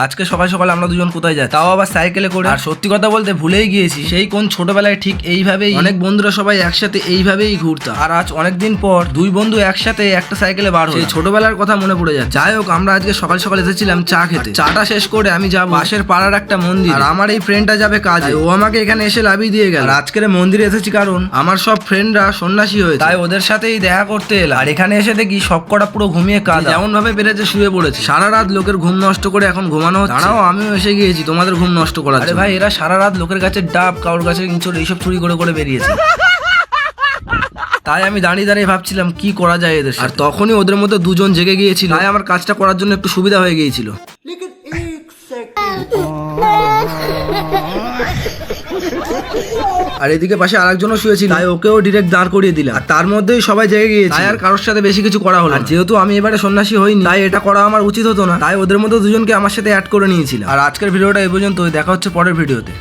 আজকে সকাল সকাল আমরা দুজন কোথায় যাই, তাও আবার সাইকেলে করে। আর সত্যি কথা বলতে ভুলেই গিয়েছি সেই কোন ছোটবেলায় ঠিক এইভাবেই অনেক বন্ধুরা সবাই একসাথে এইভাবেই ঘুরতাম। আর আজ অনেকদিন পর দুই বন্ধু একসাথে একটা সাইকেলে বার হই, ছোটবেলার কথা মনে পড়ে যায়। যাই হোক, আমরা আজকে সকাল সকাল এসেছিলাম চা খেতে। চাটা শেষ করে আমি যাবো পাশের পাড়ার একটা মন্দির, আর আমার এই ফ্রেন্ডটা যাবে কাজে। ও আমাকে এখানে এসে লাভিয়ে দিয়ে গেল। আর আজকের মন্দিরে এসেছি কারণ আমার সব ফ্রেন্ডরা সন্ন্যাসী হয়েছে, তাই ওদের সাথেই দেখা করতে এলাম। আর এখানে এসে দেখি সবকটা পুরো ঘুমিয়ে কাজ যেমন ভাবে পেরেছে শুয়ে পড়েছে। সারা রাত লোকের ঘুম নষ্ট করে এখন ঘুমানো হচ্ছে। দাঁড়াও, আমিও এসে গিয়েছি তোমাদের ঘুম নষ্ট করার। আরে ভাই, এরা সারা রাত লোকের কাছে ডাব, কারোর কাছে ইঁচড় এইসব চুরি করে করে বেরিয়েছে। তাই আমি দাঁড়িয়ে দাঁড়িয়ে ভাবছিলাম কি করা যায় এদের সাথে। আর তখনই ওদের মধ্যে দুজন জেগে গিয়েছিল, তাই আমার কাজটা করার জন্য একটু সুবিধা হয়ে গিয়েছিল। আর এদিকে পাশে আরেকজনও শুয়েছিল, তাই ওকেও ডিরেক্ট দাঁড় করিয়ে দিলাম। আর তার মধ্যেই সবাই জেগে গিয়েছে, তাই আর কারোর সাথে বেশি কিছু করা হলো না। যেহেতু আমি এবারে সন্ন্যাসী হইনি, তাই এটা করা আমার উচিত হতো না, তাই ওদের মধ্যে দুজনকে আমার সাথে অ্যাড করে নিয়েছিলাম। আর আজকের ভিডিওটা এই পর্যন্ত, দেখা হচ্ছে পরের ভিডিওতে।